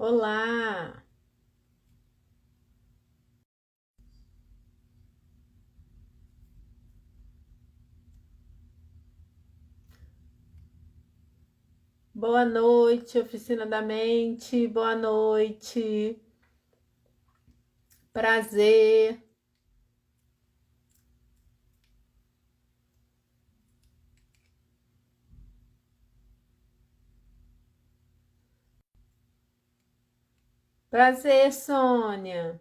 Olá, boa noite, Oficina da Mente, boa noite, prazer. Prazer, Sônia.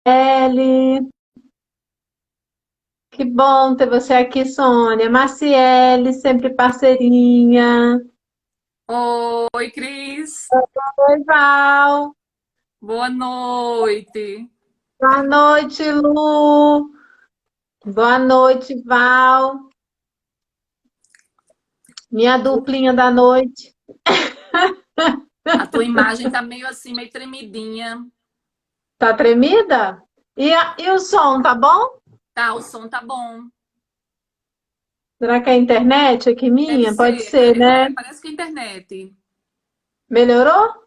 Ellie, que bom ter você aqui, Sônia. Marciele, sempre parceirinha. Oi, Cris. Oi, Val. Boa noite. Boa noite, Lu. Boa noite, Val. Minha duplinha da noite. A tua imagem tá meio assim, meio tremidinha. Tá tremida? E o som, tá bom? Tá, o som tá bom. Será que é a internet aqui Deve minha? Pode ser, ser, né? parece que é internet. Melhorou?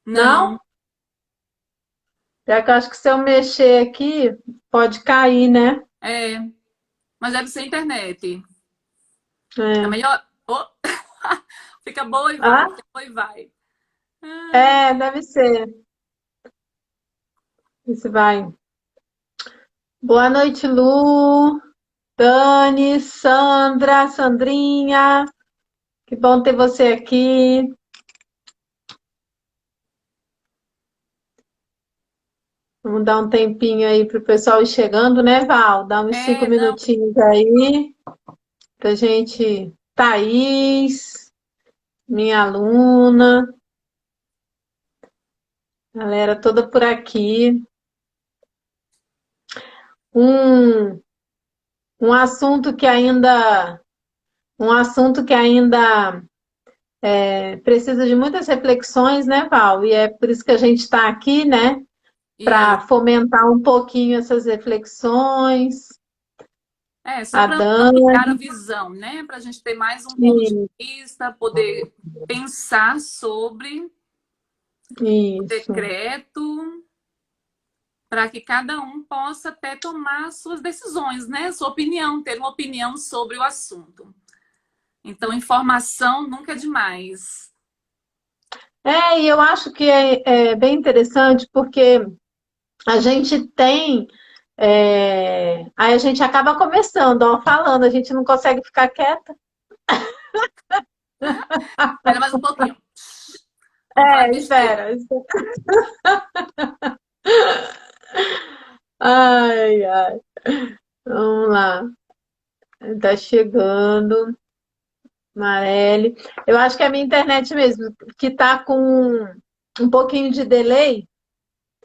Não, Não? Já que eu acho que se eu mexer aqui, pode cair, né? é, mas deve ser internet. É É. melhor. Oh, fica boa e vai, Ah, fica boa e vai. Ai, deve ser. Isso vai. Boa noite, Lu, Dani, Sandra, Sandrinha. Que bom ter você aqui. Vamos dar um tempinho aí para o pessoal ir chegando, né, Val? Dá uns cinco não, minutinhos aí pra gente. Thaís, minha aluna, galera toda por aqui. Um, um assunto que ainda, um assunto que ainda precisa de muitas reflexões, né, Val? E é por isso que a gente está aqui, né? e Para fomentar um pouquinho essas reflexões. só A para ampliar a Dani, visão, né? Para a gente ter mais um ponto de vista, poder pensar sobre o isso. decreto, para que cada um possa até tomar suas decisões, né? Sua opinião, ter uma opinião sobre o assunto. Então, informação nunca é demais. E eu acho que é bem interessante porque a gente tem. Aí a gente acaba conversando, ó, falando, a gente não consegue ficar quieta. Espera mais um pouquinho. Vamos falar besteira. Espera. Ai, ai. Vamos lá. Tá chegando, Marelle. Eu acho que é a minha internet mesmo, que tá com um pouquinho de delay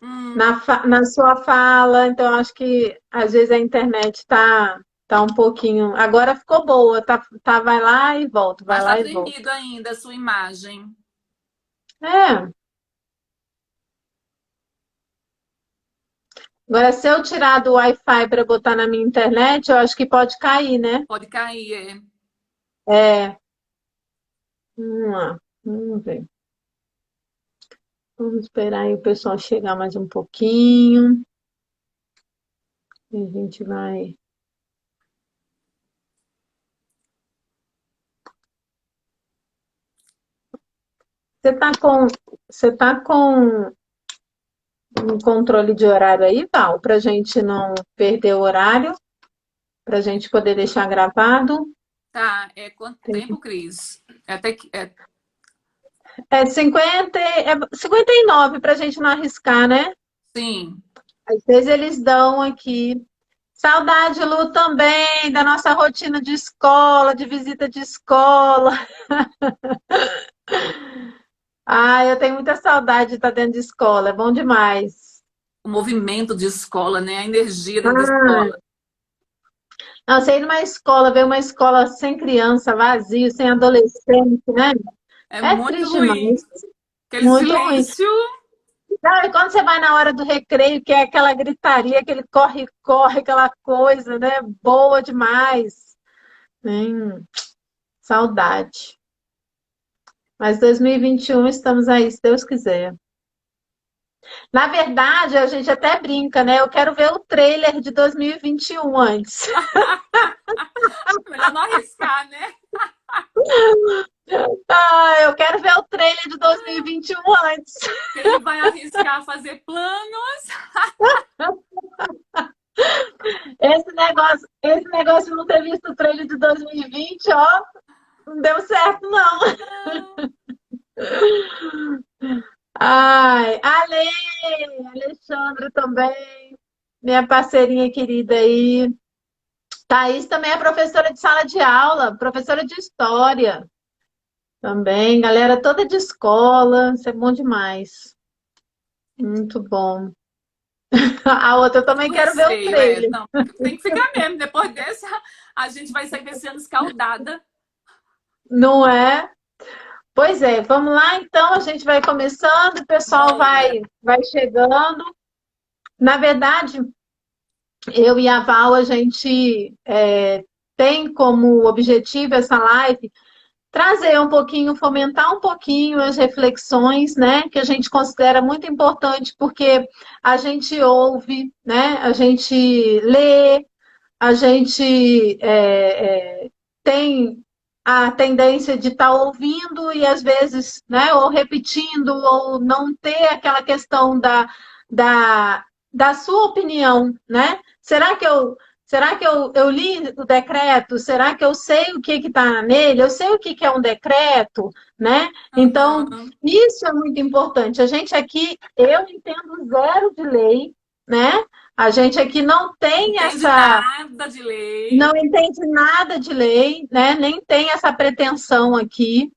Hum, na sua fala, então eu acho que às vezes a internet tá um pouquinho. Agora ficou boa, vai lá e volta, vai mas está lá e volta. tremido ainda a sua imagem. É. Agora, se eu tirar do Wi-Fi para botar na minha internet, eu acho que pode cair, né? Pode cair, é. É. Vamos lá, vamos ver. Vamos esperar aí o pessoal chegar mais um pouquinho. E a gente vai. Você tá com, você tá com um controle de horário aí, Val, para a gente não perder o horário, para a gente poder deixar gravado. Tá, é quanto tempo, Cris? É 59 para a gente não arriscar, né? Sim. Às vezes eles dão aqui. Saudade, Lu, também, da nossa rotina de escola, de visita de escola. Ah, eu tenho muita saudade de estar dentro de escola, é bom demais. O movimento de escola, né? A energia dentro da Ah, escola. Você ir numa escola, ver uma escola sem criança, vazio, sem adolescente, né? É É muito triste ruim. demais. Aquele Muito ruim. silêncio. Não, e quando você vai na hora do recreio, que é aquela gritaria, aquele corre-corre, aquela coisa, né? Boa demais. Saudade. Mas 2021 estamos aí, se Deus quiser. Na verdade, a gente até brinca, né? Eu quero ver o trailer de 2021 antes. Melhor não arriscar, né? Ah, eu quero ver o trailer de 2021 antes. Quem vai arriscar fazer planos? Esse negócio de não ter visto o trailer de 2020, ó, não deu certo, não. Não. Ai, Alexandre também, minha parceirinha querida aí. Thaís também é professora de sala de aula, professora de história também. Galera toda de escola, isso é bom demais. Muito bom. A outra eu também O quero ver o receio, trailer. não, tem que ficar mesmo. Depois dessa, a gente vai sair desse ano escaldada. Não é? Pois é, vamos lá então, a gente vai começando, o pessoal Bora. vai chegando. Na verdade, eu e a Val, a gente tem como objetivo essa live trazer um pouquinho, fomentar um pouquinho as reflexões, né, que a gente considera muito importante, porque a gente ouve, né, a gente lê, a gente tem a tendência de estar ouvindo e às vezes, né, ou repetindo, ou não ter aquela questão da, da sua opinião, né? Será que eu li o decreto? Será que eu sei o que está nele? Eu sei o que é um decreto, né? Então, Aham. isso é muito importante. A gente aqui, eu entendo zero de lei, né? A gente aqui não tem Entende essa, nada de lei. não entende nada de lei, né? Nem tem essa pretensão aqui.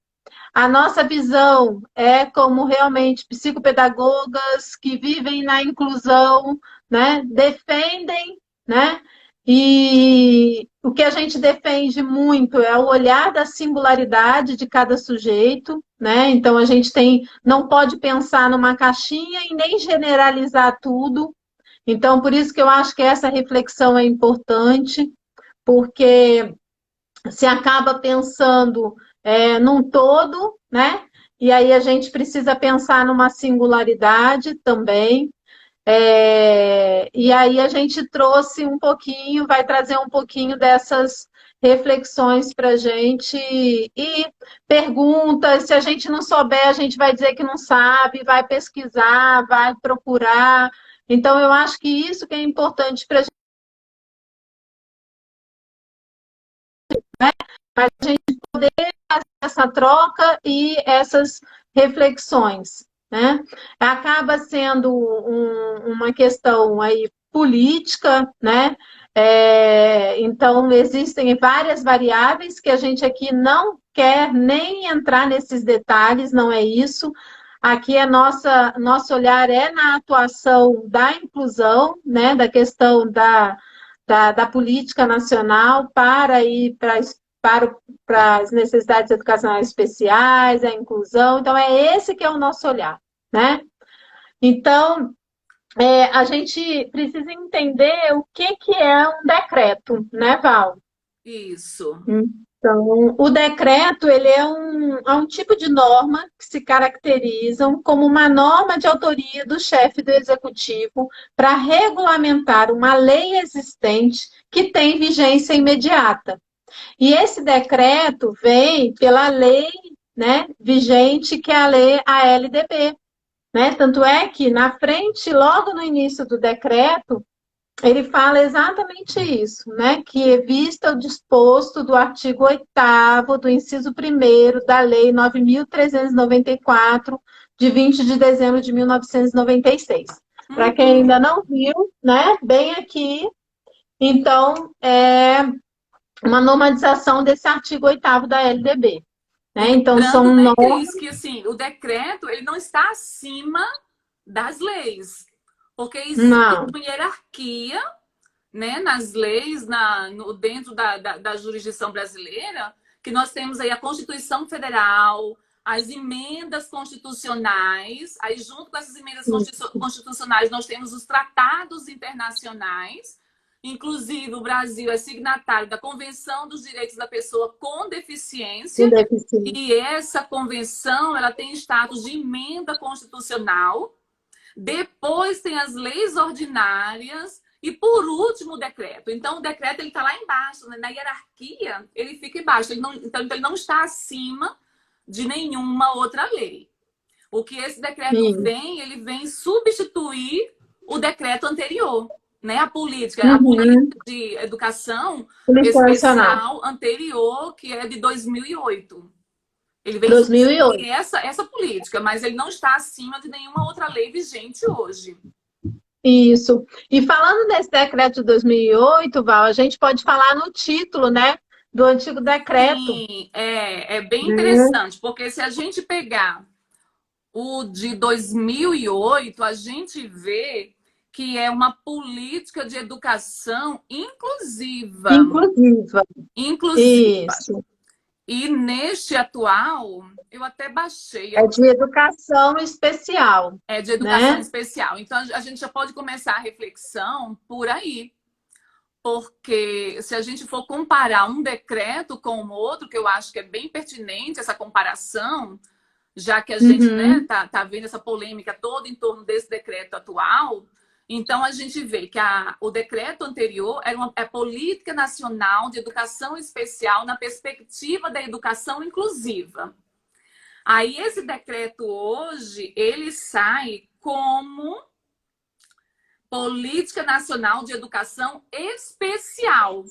A nossa visão é como realmente psicopedagogas que vivem na inclusão, né? Defendem, né? E o que a gente defende muito é o olhar da singularidade de cada sujeito, né? Então a gente não pode pensar numa caixinha e nem generalizar tudo. Então, por isso que eu acho que essa reflexão é importante, porque se acaba pensando num todo, né? E aí a gente precisa pensar numa singularidade também. E aí a gente trouxe um pouquinho, vai trazer um pouquinho dessas reflexões para a gente e perguntas. Se a gente não souber, a gente vai dizer que não sabe, vai pesquisar, vai procurar. Então, eu acho que isso que é importante para a gente poder fazer essa troca e essas reflexões, né? Acaba sendo uma questão aí política, né? Então, existem várias variáveis que a gente aqui não quer nem entrar nesses detalhes, não é isso. Aqui nosso olhar é na atuação da inclusão, né? Da questão da política nacional para ir para as necessidades educacionais especiais, a inclusão. Então, é esse que é o nosso olhar, né? Então, a gente precisa entender o que é um decreto, né, Val? Isso. Então, o decreto ele é um tipo de norma que se caracterizam como uma norma de autoria do chefe do executivo para regulamentar uma lei existente que tem vigência imediata. E esse decreto vem pela lei, né, vigente, que é a LDB, né? Tanto é que na frente, logo no início do decreto, ele fala exatamente isso, né? Que vista o disposto do artigo 8º do inciso primeiro da Lei 9.394, de 20 de dezembro de 1996. Para quem Uhum. ainda não viu, né? Bem aqui, então, uma normatização desse artigo 8º da LDB. Né? Então, Lembrando, são né, normas. Cris, que assim, o decreto ele não está acima das leis, porque existe Não, uma hierarquia né, nas leis, dentro da jurisdição brasileira, que nós temos aí a Constituição Federal, as emendas constitucionais, aí junto com essas emendas constitucionais nós temos os tratados internacionais, inclusive o Brasil é signatário da Convenção dos Direitos da Pessoa com Deficiência, Com deficiência. e essa convenção ela tem status de emenda constitucional. Depois tem as leis ordinárias e, por último, o decreto. Então, o decreto ele está lá embaixo, né? Na hierarquia, ele fica embaixo. Então, ele não está acima de nenhuma outra lei. O que esse decreto vem, ele vem substituir o decreto anterior, né? A política de educação especial anterior, que é de 2008. Ele vem 2008. substituir essa política, mas ele não está acima de nenhuma outra lei vigente hoje. Isso. E falando desse decreto de 2008, Val, a gente pode falar no título, né, do antigo decreto. Sim, é bem interessante, porque se a gente pegar o de 2008, a gente vê que é uma política de educação inclusiva. Inclusiva. Isso. E neste atual, eu até baixei. É de educação especial. É de educação especial. Então, a gente já pode começar a reflexão por aí. Porque se a gente for comparar um decreto com o outro, que eu acho que é bem pertinente essa comparação, já que a gente tá vendo essa polêmica toda em torno desse decreto atual, então a gente vê que o decreto anterior era a Política Nacional de Educação Especial na perspectiva da educação inclusiva. Aí esse decreto hoje, ele sai como Política Nacional de Educação Especial.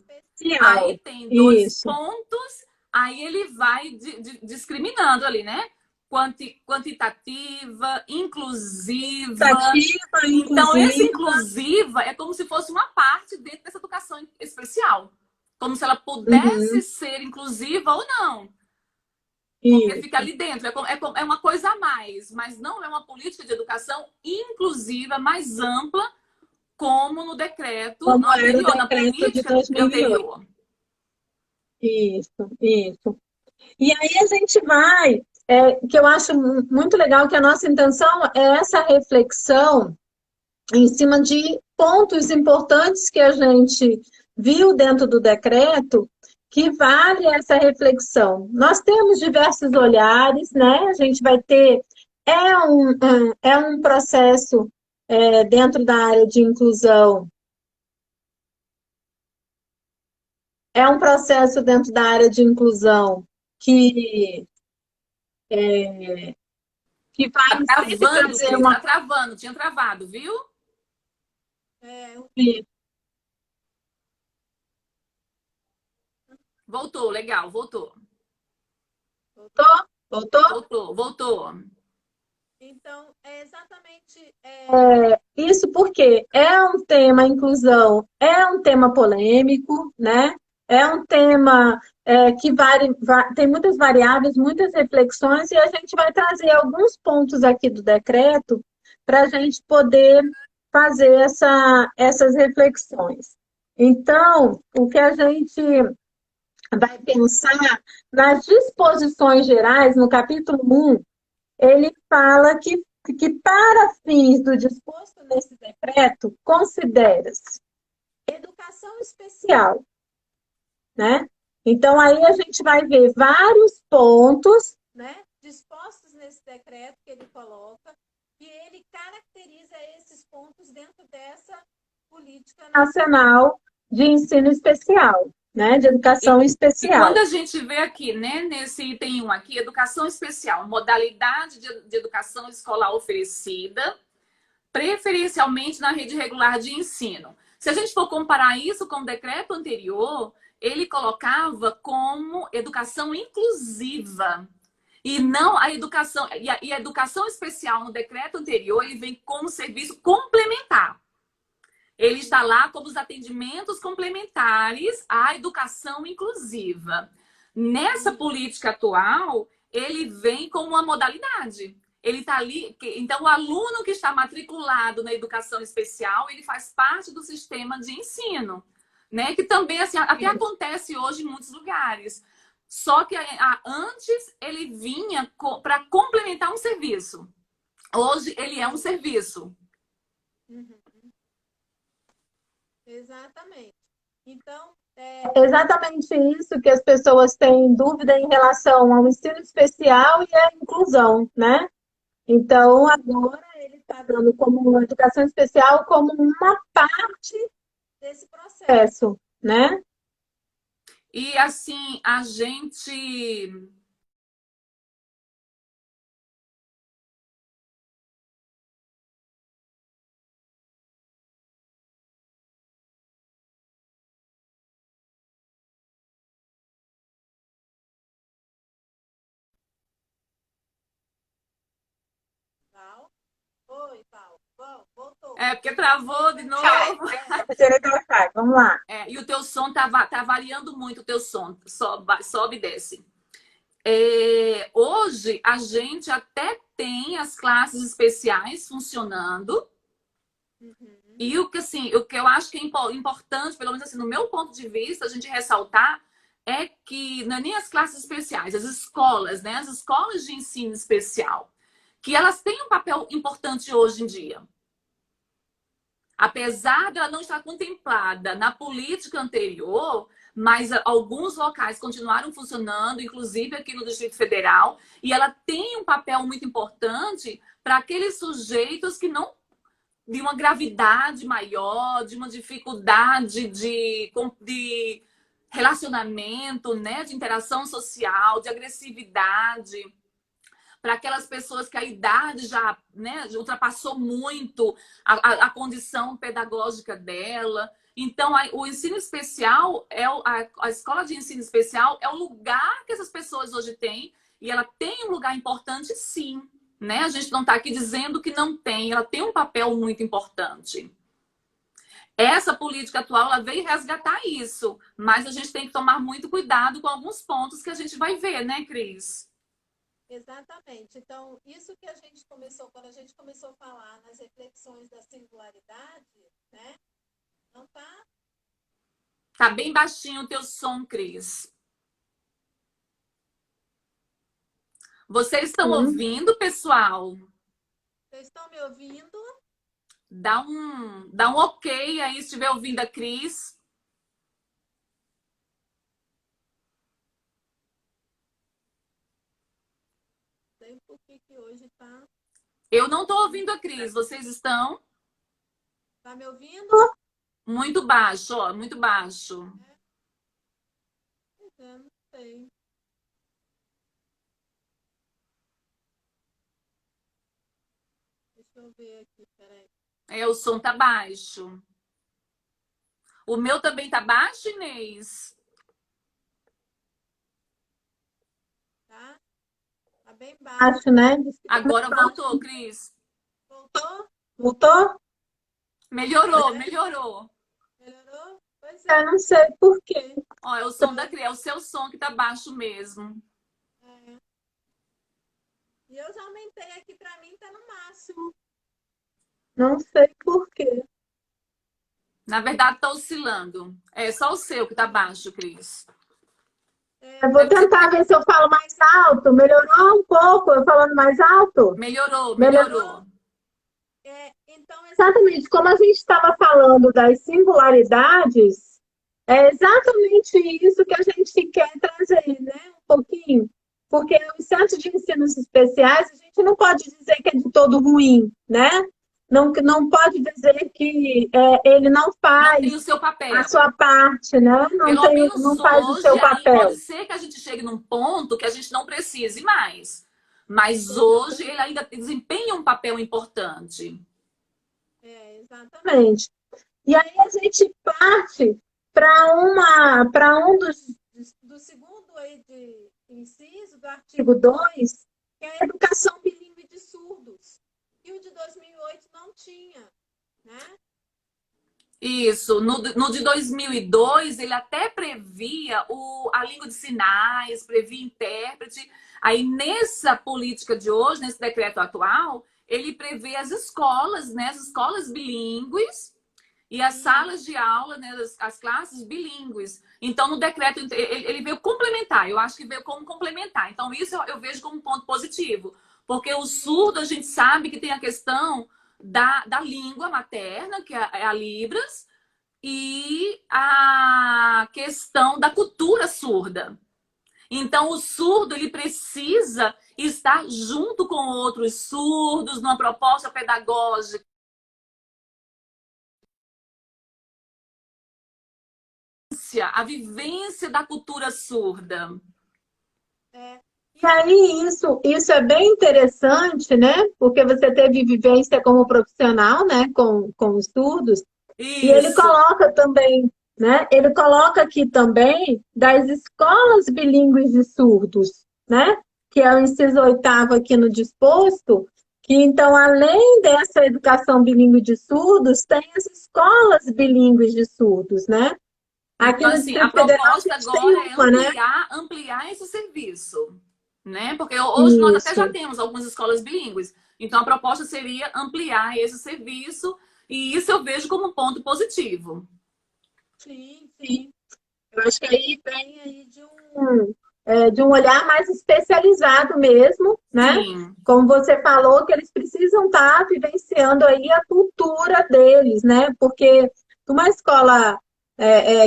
Aí tem dois pontos, aí ele vai discriminando ali, né? Quantitativa, inclusiva. Então, essa inclusiva é como se fosse uma parte dentro dessa educação especial. Como se ela pudesse ser inclusiva ou não. Porque fica ali dentro. É uma coisa a mais, mas não é uma política de educação inclusiva, mais ampla, como no decreto anterior, na política anterior. Isso. E aí a gente vai... que eu acho muito legal, que a nossa intenção é essa reflexão em cima de pontos importantes que a gente viu dentro do decreto, que vale essa reflexão. Nós temos diversos olhares, né? A gente vai ter... É um processo dentro da área de inclusão. É um processo dentro da área de inclusão que vai sempre trazer uma... Tá travando, tinha travado, viu? Eu vi. Voltou, legal, voltou. Voltou. Então, é exatamente isso, porque é um tema, inclusão, é um tema polêmico, né? É um tema que tem muitas variáveis, muitas reflexões, e a gente vai trazer alguns pontos aqui do decreto para a gente poder fazer essas reflexões. Então, o que a gente vai pensar nas disposições gerais, no capítulo 1, ele fala que para fins do disposto nesse decreto, considera-se educação especial, né? Então, aí a gente vai ver vários pontos, né, dispostos nesse decreto que ele coloca, e ele caracteriza esses pontos dentro dessa Política Nacional de Ensino Especial, né, de educação especial. E quando a gente vê aqui, né, nesse item 1 aqui, educação especial, modalidade de educação escolar oferecida, preferencialmente na rede regular de ensino. Se a gente for comparar isso com o decreto anterior, ele colocava como educação inclusiva. E não a educação... E a educação especial no decreto anterior, ele vem como serviço complementar. Ele está lá como os atendimentos complementares à educação inclusiva. Nessa política atual, ele vem como uma modalidade. Ele está ali. Então, o aluno que está matriculado na educação especial, ele faz parte do sistema de ensino, né? Que também assim, até acontece hoje em muitos lugares. Só que antes ele vinha para complementar um serviço. Hoje ele é um serviço. Uhum. Exatamente. Então, é exatamente isso que as pessoas têm dúvida em relação ao ensino especial e à inclusão, né? Então, agora ele está dando como uma educação especial como uma parte desse processo, né? E assim, a gente. Paulo? Oi, Paulo. Bom, voltou. É, porque travou de novo. Vamos lá. E o teu som tá variando muito, o teu som. Sobe e desce. Hoje, a gente até tem as classes especiais funcionando. Uhum. E o que eu acho que é importante, pelo menos assim, no meu ponto de vista, a gente ressaltar é que não é nem as classes especiais, as escolas, né? As escolas de ensino especial, que elas têm um papel importante hoje em dia. Apesar dela não estar contemplada na política anterior, mas alguns locais continuaram funcionando, inclusive aqui no Distrito Federal, e ela tem um papel muito importante para aqueles sujeitos que não de uma gravidade maior, de uma dificuldade de relacionamento, né, de interação social, de agressividade, para aquelas pessoas que a idade já, né, ultrapassou muito a condição pedagógica dela. Então, o ensino especial, a escola de ensino especial é o lugar que essas pessoas hoje têm, e ela tem um lugar importante, sim. Né? A gente não está aqui dizendo que não tem, ela tem um papel muito importante. Essa política atual ela veio resgatar isso, mas a gente tem que tomar muito cuidado com alguns pontos que a gente vai ver, né, Cris? Exatamente. Então, isso que a gente começou, quando a gente começou a falar nas reflexões da singularidade, né? Não tá? Tá bem baixinho o teu som, Cris. Vocês estão ouvindo, pessoal? Vocês estão me ouvindo? Dá um ok aí se estiver ouvindo a Cris. Sei por que hoje tá. Eu não estou ouvindo a Cris, vocês estão? Tá me ouvindo? Muito baixo, ó, muito baixo. Não sei. Deixa eu ver aqui, peraí. O som tá baixo. O meu também tá baixo, Inês? Tá? Tá bem baixo, né? Agora voltou, Cris. Voltou? Voltou? Melhorou, melhorou. Melhorou? Pois é, não sei por quê. Ó, é o som da Cris, é o seu som que tá baixo mesmo. É. E eu já aumentei aqui, pra mim tá no máximo. Não sei por quê. Na verdade, tá oscilando. É só o seu que tá baixo, Cris. Vou tentar ver se eu falo mais alto. Melhorou um pouco eu falando mais alto? Melhorou, melhorou. Então, exatamente como a gente estava falando das singularidades, é exatamente isso que a gente quer trazer, né? Um pouquinho. Porque os centros de ensinos especiais, a gente não pode dizer que é de todo ruim, né? Não pode dizer que ele não faz tem o seu papel. A sua parte, né? Pelo menos não faz o seu hoje, papel. Pode ser que a gente chegue num ponto que a gente não precise mais. Mas hoje ele ainda desempenha um papel importante. Exatamente. E aí a gente parte para um do segundo aí de inciso do artigo 2, que é a educação bilíngue de surdos. E o de 2008 não tinha, né? Isso, no de 2002, ele até previa a língua de sinais, previa intérprete. Aí, nessa política de hoje, nesse decreto atual, ele prevê as escolas, né, as escolas bilíngues e as salas de aula, né, as classes bilíngues. Então, no decreto, ele veio complementar, eu acho que veio como complementar. Então, isso eu vejo como um ponto positivo, porque o surdo, a gente sabe que tem a questão da língua materna, que é a Libras, e a questão da cultura surda. Então, o surdo ele precisa estar junto com outros surdos numa proposta pedagógica, a vivência da cultura surda. E aí, isso é bem interessante, né? Porque você teve vivência como profissional, né? Com os surdos. E ele Isso. coloca também, né? Ele coloca aqui também das escolas bilíngues de surdos, né? Que é o inciso oitavo aqui no disposto, que então, além dessa educação bilíngue de surdos, tem as escolas bilíngues de surdos, né? Aqui Então, no assim, a Distrito Federal a proposta gente tem agora é uma, né? ampliar esse serviço, né? Porque hoje nós até já Isso. temos algumas escolas bilíngues. Então, a proposta seria ampliar esse serviço, e isso eu vejo como um ponto positivo. Sim, sim. Eu acho que aí vem aí de um olhar mais especializado mesmo, né? Sim, Como você falou, que eles precisam estar vivenciando aí a cultura deles, né? Porque uma escola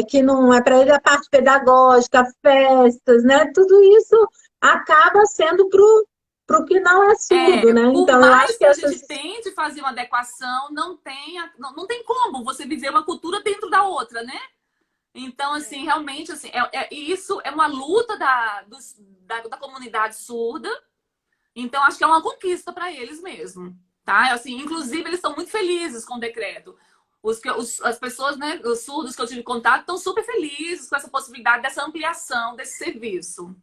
que não é para ele a parte pedagógica, festas, né? Tudo isso acaba sendo para o que não é surdo, né? por Então, eu acho mais que que a gente essas. tente fazer uma adequação, não tem como você viver uma cultura dentro da outra, né? Então, assim, realmente, assim, isso é uma luta da comunidade surda. Então, acho que é uma conquista para eles mesmo, tá? Assim, inclusive, eles estão muito felizes com o decreto. As pessoas, né, os surdos que eu tive contato, estão super felizes com essa possibilidade dessa ampliação desse serviço.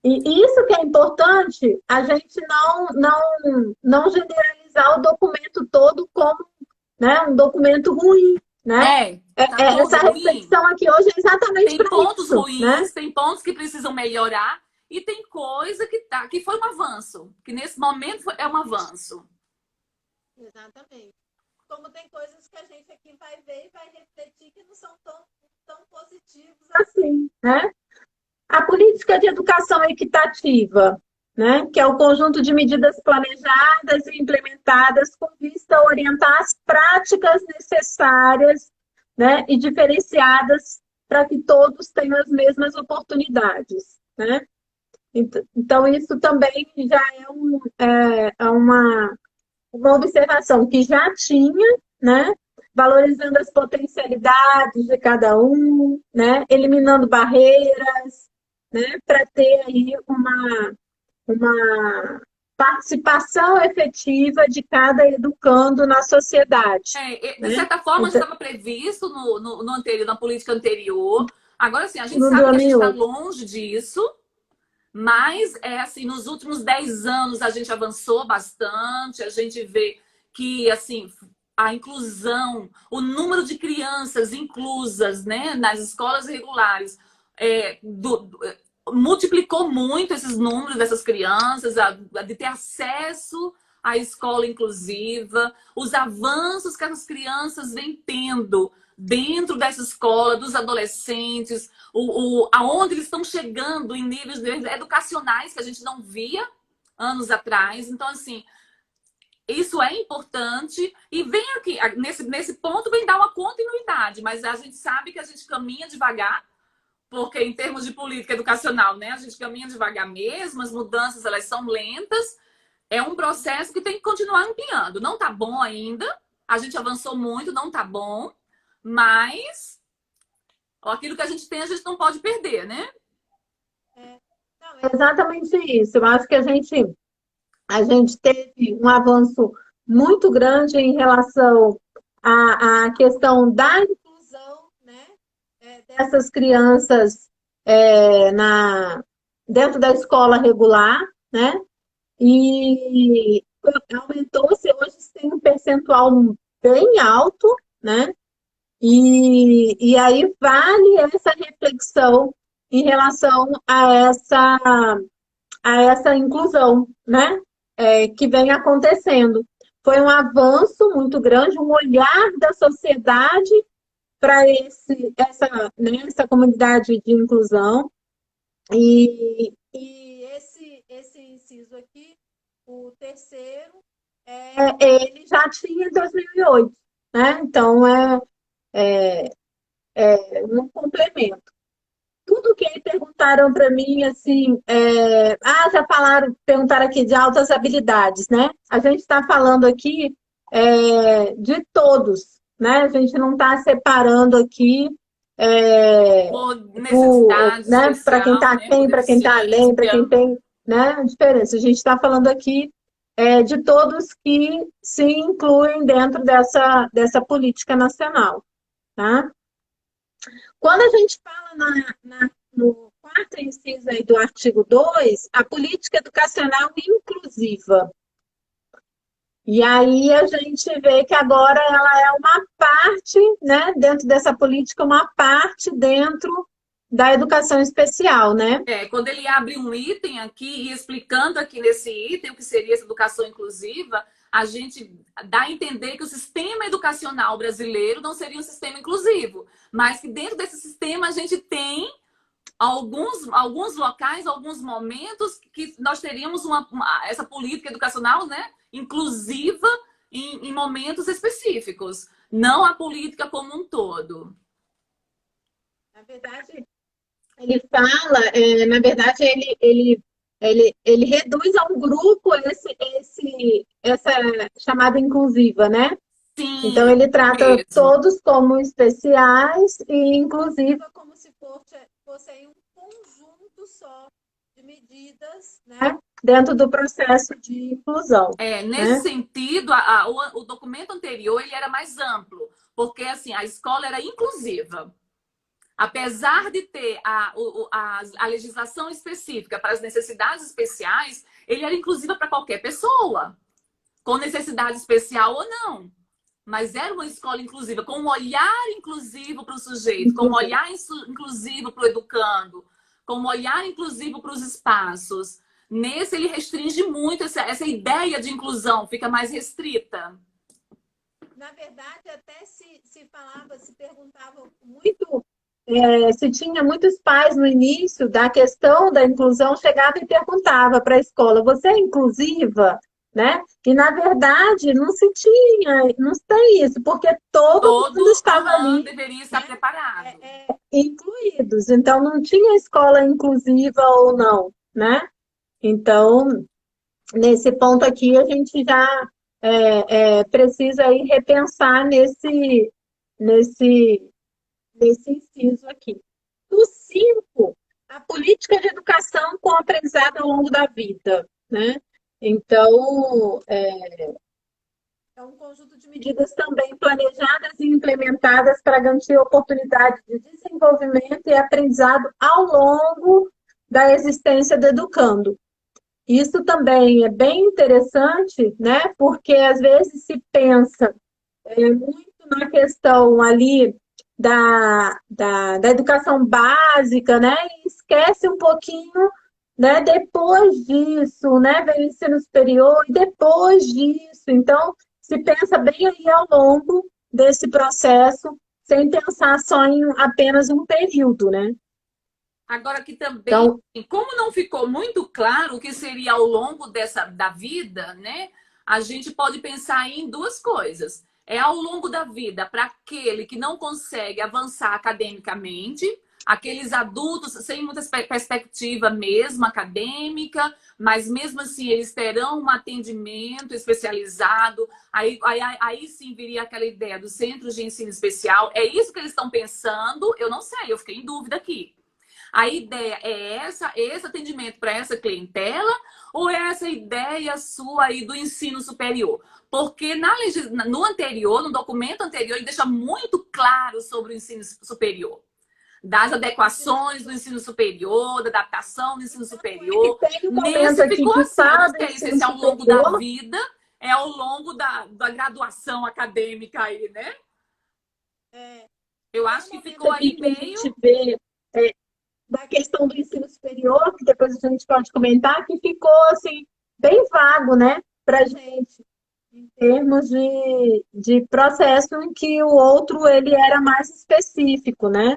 E isso que é importante, a gente não generalizar o documento todo como, né, um documento ruim, né? Tá todo Essa ruim. reflexão aqui hoje é exatamente Tem para pontos isso, né? ruins, tem pontos que precisam melhorar e tem coisa que foi um avanço, que nesse momento é um avanço. Exatamente. Como tem coisas que a gente aqui vai ver e vai refletir que não são tão positivos assim, né? A política de educação equitativa, né, que é o conjunto de medidas planejadas e implementadas com vista a orientar as práticas necessárias, né, e diferenciadas para que todos tenham as mesmas oportunidades. Né? Então, isso também já uma observação que já tinha, né, valorizando as potencialidades de cada um, né, eliminando barreiras, né, para ter aí uma participação efetiva de cada educando na sociedade. De Né? certa forma, já Então, estava previsto no anterior, na política anterior. Agora, assim, a gente no sabe que a gente está 2008. longe disso, mas assim, nos últimos 10 anos a gente avançou bastante, a gente vê que assim, a inclusão, o número de crianças inclusas, né, nas escolas regulares multiplicou muito esses números dessas crianças, de ter acesso à escola inclusiva, os avanços que essas crianças vêm tendo dentro dessa escola, dos adolescentes, aonde eles estão chegando em níveis educacionais que a gente não via anos atrás. Então, assim, isso é importante e vem aqui, nesse ponto, vem dar uma continuidade, mas a gente sabe que a gente caminha devagar, porque em termos de política educacional, né, a gente caminha devagar mesmo, as mudanças elas são lentas, é um processo que tem que continuar ampliando. Não tá bom ainda, a gente avançou muito, não tá bom, mas aquilo que a gente tem, a gente não pode perder, né? É exatamente isso. Eu acho que a gente teve um avanço muito grande em relação à questão da inclusão, né, dessas crianças dentro da escola regular, né? E aumentou-se, hoje tem um percentual bem alto, né? E aí vale essa reflexão em relação a essa inclusão, né? Que vem acontecendo. Foi um avanço muito grande, um olhar da sociedade para essa comunidade de inclusão. E esse inciso aqui, o terceiro, ele já tinha em 2008, né? Então, um complemento. Tudo que perguntaram para mim, assim, já perguntaram aqui de altas habilidades, né? A gente está falando aqui de todos, né? A gente não está separando aqui Por necessidade né, para quem especial, está né? Por quem, para quem está além, para quem deficiência. tem, né, a diferença. A gente está falando aqui de todos que se incluem dentro dessa política nacional, tá? Quando a gente fala no quarto inciso aí do artigo 2, a política educacional inclusiva. E aí a gente vê que agora ela é uma parte, né, dentro dessa política, uma parte dentro da educação especial, né? Quando ele abre um item aqui e explicando aqui nesse item o que seria essa educação inclusiva, a gente dá a entender que o sistema educacional brasileiro não seria um sistema inclusivo, mas que dentro desse sistema a gente tem alguns locais, alguns momentos que nós teríamos essa política educacional, né, inclusiva em momentos específicos, não a política como um todo. Na verdade, ele fala, na verdade, ele reduz a um grupo essa chamada inclusiva, né? Então, Sim, ele trata mesmo. todos como especiais e inclusiva como se fosse um conjunto só de medidas, né? Dentro do processo de inclusão, Nesse né? sentido, o documento anterior ele era mais amplo, porque assim a escola era inclusiva. Apesar de ter a legislação específica para as necessidades especiais, ele era inclusiva para qualquer pessoa, com necessidade especial ou não. Mas era uma escola inclusiva, com um olhar inclusivo para o sujeito, com um Inclusive. olhar inclusivo para o educando, com um olhar inclusivo para os espaços. Nesse, ele restringe muito essa ideia de inclusão, fica mais restrita. Na verdade, até se perguntava muito, se tinha muitos pais no início da questão da inclusão, chegava e perguntava para a escola, você é inclusiva? Né? E, na verdade, não se tinha, não tem isso, porque todo mundo estava ali, Deveria estar né, preparado. incluídos. Então, não tinha escola inclusiva ou não, né? Então, nesse ponto aqui, a gente já precisa aí repensar nesse, nesse inciso aqui. O 5, a política de educação com aprendizado ao longo da vida, né? Então, é um conjunto de medidas também planejadas e implementadas para garantir oportunidade de desenvolvimento e aprendizado ao longo da existência do educando. Isso também é bem interessante, né? Porque às vezes se pensa muito na questão ali da educação básica, né? E esquece um pouquinho, né? Depois disso, né? Vem o ensino superior e depois disso. Então, se pensa bem aí ao longo desse processo, sem pensar só em apenas um período, né? Agora que também, Então, como não ficou muito claro o que seria ao longo da vida, né? A gente pode pensar em duas coisas. É ao longo da vida para aquele que não consegue avançar academicamente, aqueles adultos sem muita perspectiva mesmo acadêmica, mas mesmo assim eles terão um atendimento especializado. Aí sim viria aquela ideia dos centros de ensino especial. É isso que eles estão pensando? Eu não sei, eu fiquei em dúvida aqui. A ideia é esse atendimento para essa clientela ou é essa ideia sua aí do ensino superior? Porque no anterior, no documento anterior, ele deixa muito claro sobre o ensino superior. Das adequações do ensino superior, da adaptação do ensino ele superior. tem um momento Nesse aqui ficou que assim, eu não fala do sei se ensino esse é ao longo da superior. vida é ao longo da graduação acadêmica aí, né? É, Eu tem um acho que momento ficou aqui aí que a meio. gente vê da questão do ensino superior, que depois a gente pode comentar, que ficou assim, bem vago, né, para a gente, em termos de processo em que o outro ele era mais específico, né?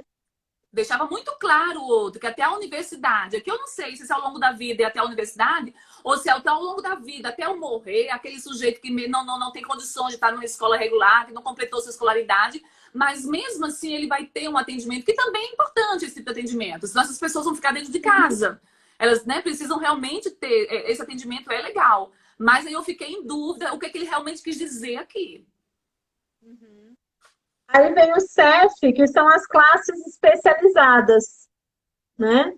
Deixava muito claro o outro, que até a universidade, aqui eu não sei se é ao longo da vida e até a universidade, ou se é até ao longo da vida, até eu morrer, aquele sujeito que não tem condições de estar numa escola regular, que não completou sua escolaridade, mas mesmo assim ele vai ter um atendimento, que também é importante esse tipo de atendimento, senão essas pessoas vão ficar dentro de casa. Elas, né, precisam realmente ter, esse atendimento é legal. Mas aí eu fiquei em dúvida o que, é que ele realmente quis dizer aqui. Aí vem o CEF, que são as classes especializadas, né?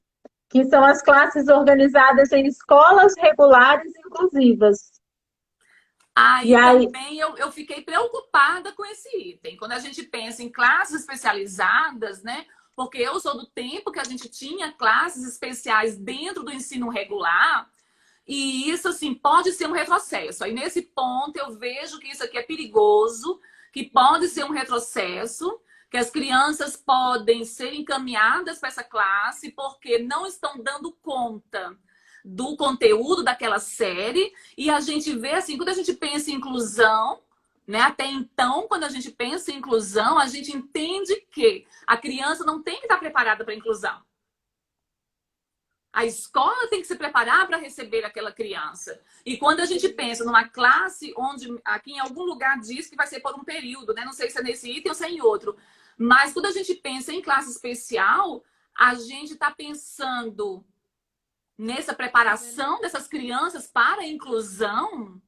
Que são as classes organizadas em escolas regulares inclusivas. E Aí aí, também eu fiquei preocupada com esse item. Quando a gente pensa em classes especializadas, né? Porque eu sou do tempo que a gente tinha classes especiais dentro do ensino regular, e isso, assim, pode ser um retrocesso. Aí, nesse ponto, eu vejo que isso aqui é perigoso, que pode ser um retrocesso, que as crianças podem ser encaminhadas para essa classe porque não estão dando conta do conteúdo daquela série. E a gente vê, assim, quando a gente pensa em inclusão, né? Até então, quando a gente pensa em inclusão, a gente entende que a criança não tem que estar preparada para a inclusão. A escola tem que se preparar para receber aquela criança. E quando a gente pensa numa classe onde, aqui em algum lugar diz que vai ser por um período, né? Não sei se é nesse item ou se é em outro. Mas quando a gente pensa em classe especial, a gente está pensando nessa preparação dessas crianças para a inclusão.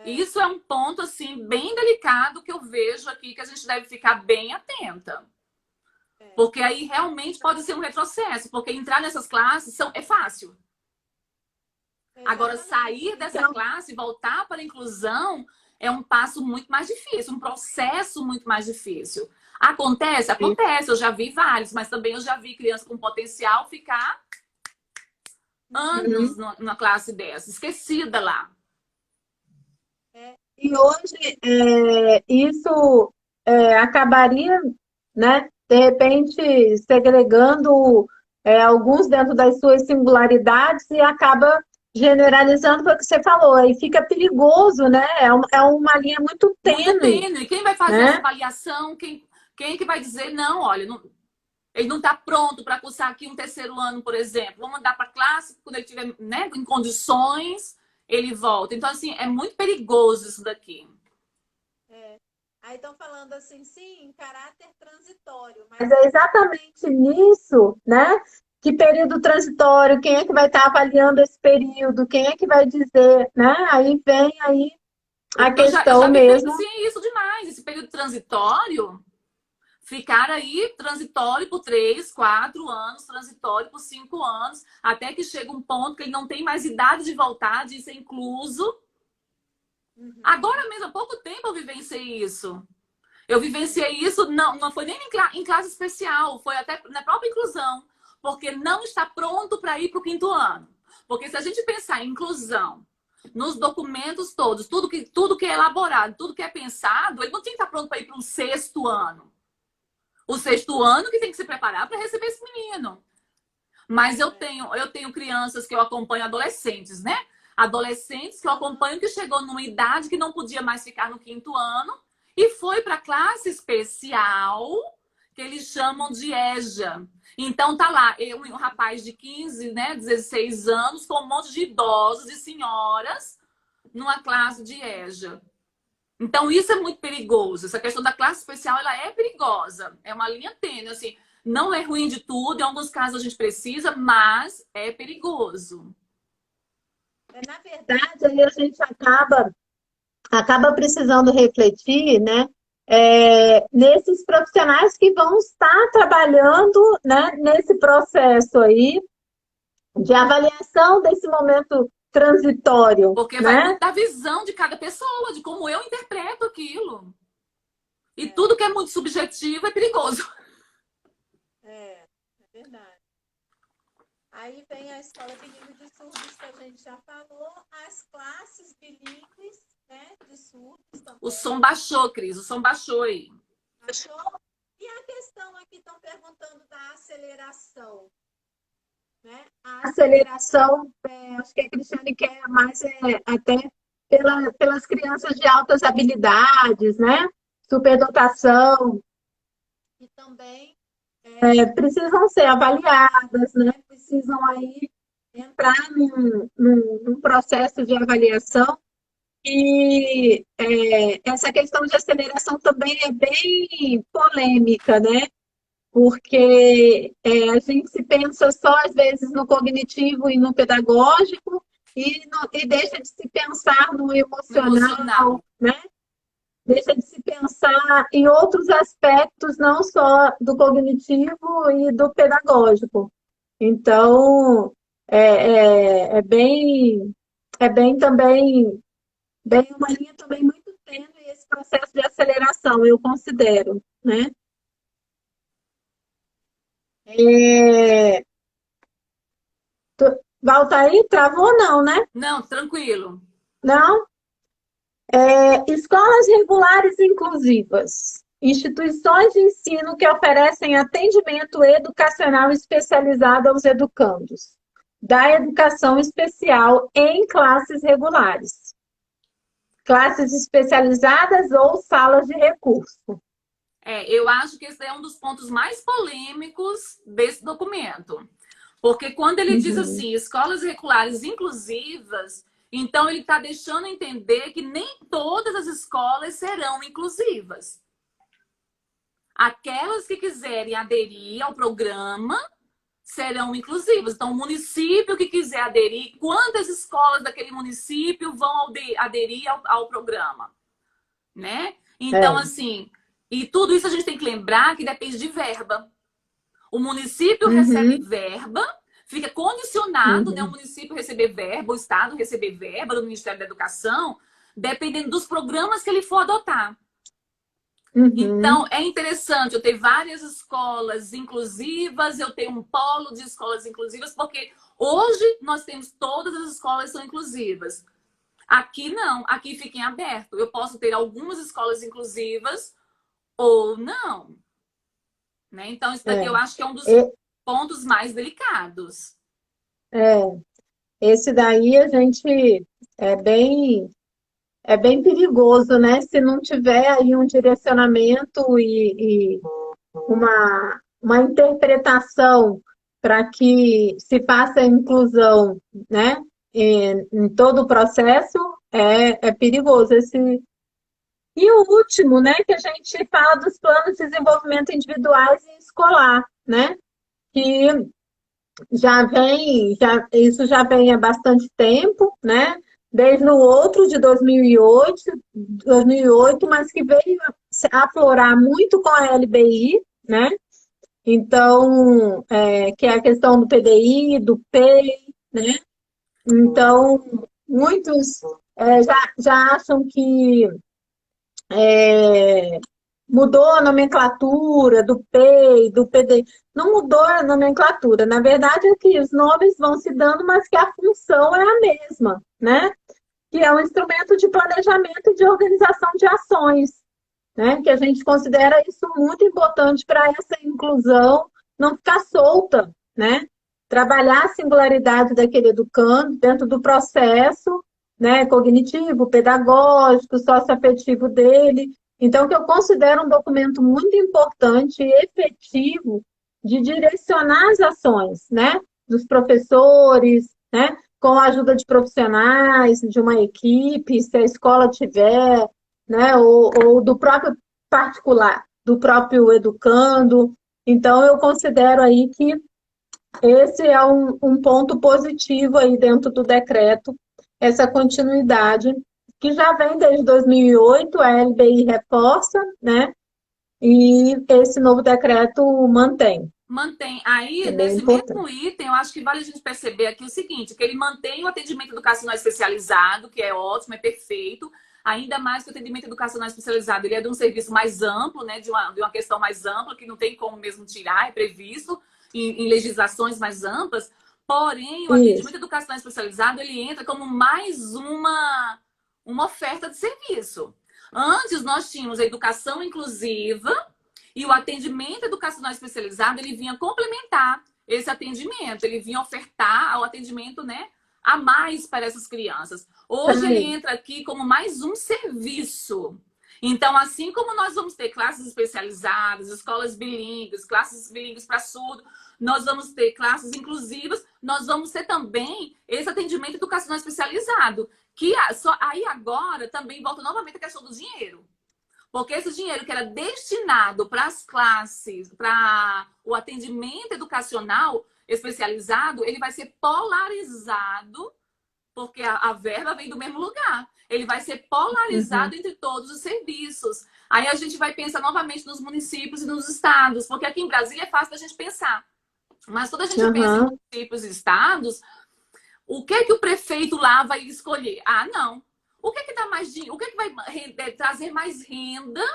Isso é um ponto, assim, bem delicado que eu vejo aqui que a gente deve ficar bem atenta. Porque aí realmente pode ser um retrocesso, porque entrar nessas classes é fácil. Agora, sair dessa então, classe e voltar para a inclusão é um passo muito mais difícil, um processo muito mais difícil. Acontece? Acontece. Eu já vi vários, mas também eu já vi criança com potencial ficar anos numa classe dessa, esquecida lá. e hoje isso acabaria, né, de repente, segregando alguns dentro das suas singularidades e acaba generalizando foi o que você falou, aí fica perigoso, né? É uma linha muito Muito tênue, tênue. Quem vai fazer essa né? avaliação? Quem é que vai dizer, não, olha, não, ele não está pronto para cursar aqui um terceiro ano, por exemplo. Vamos mandar para a classe, quando ele estiver, né, em condições, ele volta. Então, assim, é muito perigoso isso daqui. Aí estão falando assim, sim, em caráter transitório. Mas é exatamente nisso, né? Que período transitório, quem é que vai estar avaliando esse período, quem é que vai dizer, né? Aí vem aí a Porque eu questão já mesmo. vivenciei isso demais, esse período transitório. Ficar aí transitório por 3, 4 anos, transitório por 5 anos, até que chega um ponto que ele não tem mais idade de voltar, de ser incluso. Agora mesmo, há pouco tempo eu vivenciei isso. Eu vivenciei isso, não foi nem em classe especial, foi até na própria inclusão, porque não está pronto para ir para o quinto ano. Porque se a gente pensar em inclusão, nos documentos todos, tudo que é elaborado, tudo que é pensado, ele não tinha que estar pronto para ir para um sexto ano. O sexto ano que tem que se preparar para receber esse menino. Mas eu tenho crianças que eu acompanho, adolescentes, né? Adolescentes que eu acompanho que chegou numa idade que não podia mais ficar no quinto ano e foi para a classe especial, que eles chamam de EJA. Então tá lá, um rapaz de 15, né, 16 anos, com um monte de idosos e senhoras numa classe de EJA. Então, isso é muito perigoso. Essa questão da classe especial, ela é perigosa. É uma linha tênue, assim. Não é ruim de tudo, em alguns casos a gente precisa, mas é perigoso. Na verdade, aí a gente acaba precisando refletir, né? Nesses profissionais que vão estar trabalhando, né, nesse processo aí de avaliação desse momento transitório, Porque vai muito né? da visão de cada pessoa, de como eu interpreto aquilo. E tudo que é muito subjetivo é perigoso. É verdade. Aí vem a escola bilíngue de surdos, que a gente já falou, as classes bilíngues, né, de surdos O também. som baixou, Cris, o som baixou aí. Baixou? E a questão aqui, estão perguntando da aceleração. Né? A aceleração, acho que a Cristiane quer mais até pelas crianças de altas habilidades, né? Superdotação, que também precisam ser avaliadas, né? Precisam aí entrar num processo de avaliação. E essa questão de aceleração também é bem polêmica, né? Porque a gente se pensa só, às vezes, no cognitivo e no pedagógico e deixa de se pensar no No emocional. emocional, né? Deixa de se pensar em outros aspectos, não só do cognitivo e do pedagógico. Então, é bem também, bem uma linha também muito tênue esse processo de aceleração, eu considero, né? É, Volta aí, travou não, né? Não, tranquilo. Não? Escolas regulares inclusivas. Instituições de ensino que oferecem atendimento educacional especializado aos educandos. Da educação especial em classes regulares. Classes especializadas ou salas de recurso. Eu acho que esse é um dos pontos mais polêmicos desse documento. Porque quando ele diz Uhum. assim, escolas regulares inclusivas, então ele está deixando entender que nem todas as escolas serão inclusivas. Aquelas que quiserem aderir ao programa serão inclusivas. Então, o município que quiser aderir, quantas escolas daquele município vão aderir ao programa, né? Então, É. assim, e tudo isso a gente tem que lembrar que depende de verba. O município recebe Uhum. verba, fica condicionado, né, o Uhum. município receber verba, o estado receber verba do Ministério da Educação, dependendo dos programas que ele for adotar. Então, Uhum. é interessante eu ter várias escolas inclusivas, eu tenho um polo de escolas inclusivas, porque hoje nós temos todas as escolas são inclusivas. Aqui não, aqui fica em aberto. Eu posso ter algumas escolas inclusivas ou não, né? Então, isso daqui eu É. acho que é um dos E- pontos mais delicados. é. Esse daí a gente é bem é bem perigoso, né? Se não tiver aí um direcionamento e uma interpretação para que se faça a inclusão, né? Em todo o processo, é perigoso. E o último, né? Que a gente fala dos planos de desenvolvimento individuais e escolar, né? Que isso já vem há bastante tempo, né? Desde o outro de 2008, mas que veio aflorar muito com a LBI, né? Então, que é a questão do PDI, do PEI, né? Então, muitos já acham que é, mudou a nomenclatura do PEI, do PDI. Não mudou a nomenclatura. Na verdade, é que os nomes vão se dando, mas que a função é a mesma, né? Que é um instrumento de planejamento e de organização de ações, né? Que a gente considera isso muito importante para essa inclusão não ficar solta, né? Trabalhar a singularidade daquele educando dentro do processo, né? Cognitivo, pedagógico, socioafetivo dele. Então, que eu considero um documento muito importante e efetivo de direcionar as ações, né? Dos professores, né? Com a ajuda de profissionais, de uma equipe, se a escola tiver, né? Ou do próprio particular, do próprio educando. Então, eu considero aí que esse é um ponto positivo aí dentro do decreto, essa continuidade, que já vem desde 2008, a LBI reforça, né? E esse novo decreto mantém. Mantém. Aí, É bem nesse mesmo importante. item, eu acho que vale a gente perceber aqui o seguinte, que ele mantém o atendimento educacional especializado, que é ótimo, é perfeito, ainda mais que o atendimento educacional especializado, ele é de um serviço mais amplo, né, de uma questão mais ampla, que não tem como mesmo tirar, é previsto em legislações mais amplas, Porém, o Isso. atendimento educacional especializado, ele entra como mais uma oferta de serviço. Antes, nós tínhamos a educação inclusiva e o atendimento educacional especializado, ele vinha complementar esse atendimento. Ele vinha ofertar o atendimento, né, a mais para essas crianças. Hoje, ele Sei. entra aqui como mais um serviço. Então, assim como nós vamos ter classes especializadas, escolas bilíngues, classes bilíngues para surdo, nós vamos ter classes inclusivas, nós vamos ter também esse atendimento educacional especializado. Que aí agora também volta novamente a questão do dinheiro. Porque esse dinheiro que era destinado para as classes, para o atendimento educacional especializado, ele vai ser polarizado, porque a verba vem do mesmo lugar. Ele vai ser polarizado Uhum. entre todos os serviços. Aí a gente vai pensar novamente nos municípios e nos estados, porque aqui em Brasília é fácil da gente pensar. Mas quando a gente pensa em Aham. municípios e estados, o que é que o prefeito lá vai escolher? Ah, não. O que é que dá mais dinheiro? O que é que vai trazer mais renda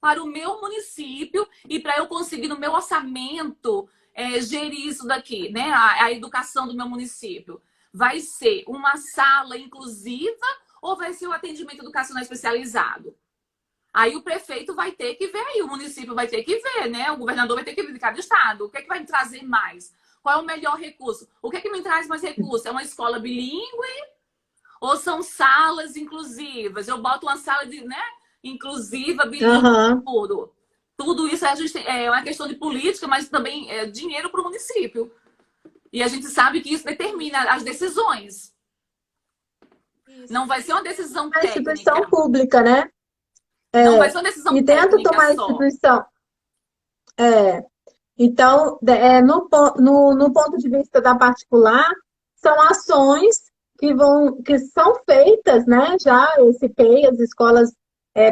para o meu município e para eu conseguir no meu orçamento gerir isso daqui, né? A educação do meu município. Vai ser uma sala inclusiva ou vai ser o atendimento educacional especializado? Aí o prefeito vai ter que ver, aí o município vai ter que ver, né? O governador vai ter que ver de cada estado. O que é que vai me trazer mais? Qual é o melhor recurso? O que é que me traz mais recurso? É uma escola bilíngue ou são salas inclusivas? Eu boto uma sala de, né, inclusiva, bilíngue, Aham. tudo. Tudo isso é uma questão de política, mas também é dinheiro para o município. E a gente sabe que isso determina as decisões. Isso. Não vai ser uma decisão A instituição técnica. pública, né? Não vai ser É. uma decisão E dentro de técnica uma só. instituição, é. Então, no ponto de vista da particular, são ações que são feitas, né? Já esse PEI, as escolas,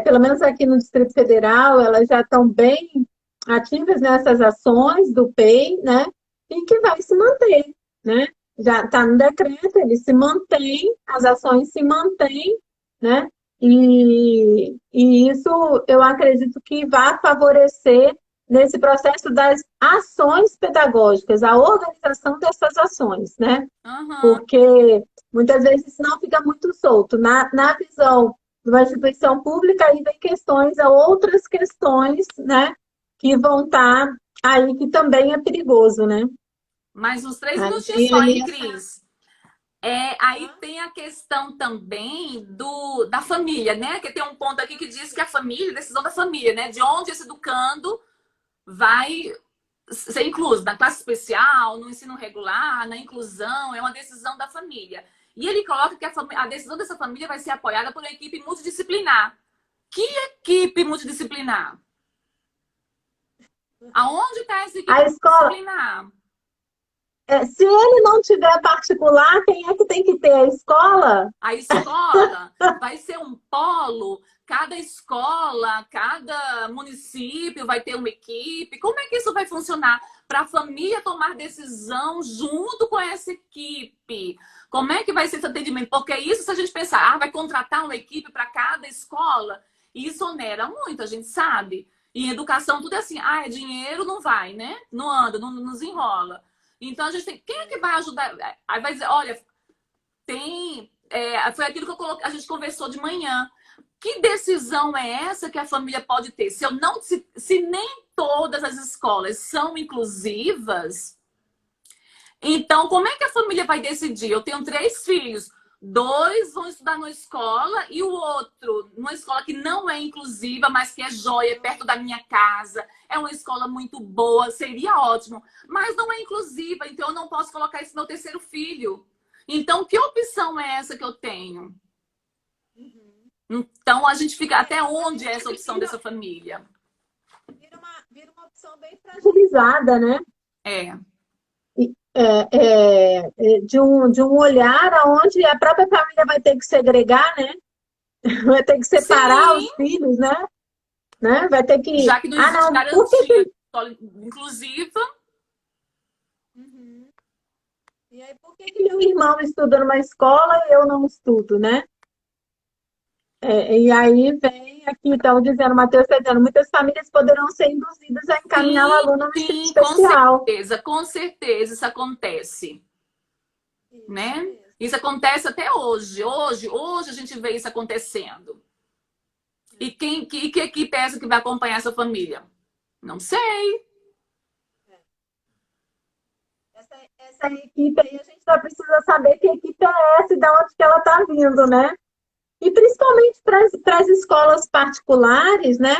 pelo menos aqui no Distrito Federal, elas já estão bem ativas nessas ações do PEI, né? E que vai se manter, né? Já está no decreto, ele se mantém, as ações se mantêm, né? E isso eu acredito que vai favorecer nesse processo das ações pedagógicas, a organização dessas ações, né? Aham. Porque muitas vezes isso não fica muito solto. Na visão de uma instituição pública, aí vem questões, outras questões, né? Que vão estar aí, que também é perigoso, né? Mais uns 3 minutinhos Aí, só, aí hein, Cris? Aí tem a questão também da família, né? Que tem um ponto aqui que diz que a família, decisão da família, né? De onde esse educando vai ser incluso, na classe especial, no ensino regular, na inclusão, é uma decisão da família. E ele coloca que a decisão dessa família vai ser apoiada por uma equipe multidisciplinar. Que equipe multidisciplinar? Aonde está essa a equipe escola, multidisciplinar? se ele não tiver particular, quem é que tem que ter? A escola? A escola vai ser um polo, cada escola, cada município vai ter uma equipe. Como é que isso vai funcionar? Para a família tomar decisão junto com essa equipe. Como é que vai ser esse atendimento? Porque isso, se a gente pensar, vai contratar uma equipe para cada escola, isso onera muito, a gente sabe. E em educação, tudo é assim, dinheiro não vai, né? Não anda, não nos enrola. Então a gente tem. Quem é que vai ajudar? Aí vai dizer, olha, foi aquilo que a gente conversou de manhã. Que decisão é essa que a família pode ter? Se nem todas as escolas são inclusivas, então como é que a família vai decidir? Eu tenho 3 filhos, 2 vão estudar numa escola e o outro numa escola que não é inclusiva, mas que é joia, perto da minha casa. É uma escola muito boa, seria ótimo, mas não é inclusiva, então eu não posso colocar esse meu terceiro filho. Então, que opção é essa que eu tenho? Então, a gente fica até onde é essa opção dessa família? Vira uma opção bem fragilizada, né? É. De um olhar onde a própria família vai ter que segregar, né? Vai ter que separar Sim, os filhos, né? Vai ter que. já que não Ah, existe não, por que garantia que. de escola inclusiva. Uhum. E aí, por que que meu irmão estuda numa escola e eu não estudo, né? E aí vem aqui, então, dizendo, Matheus está dizendo, muitas famílias poderão ser induzidas a encaminhar o Sim, aluno no ensino sim, especial. com certeza isso acontece. Isso né? mesmo. Isso acontece até hoje. Hoje a gente vê isso acontecendo. E que equipe é essa que vai acompanhar essa família? Não sei. Essa equipe aí, a gente só precisa saber que equipe é essa e de onde que ela está vindo, né? E principalmente para as escolas particulares, né?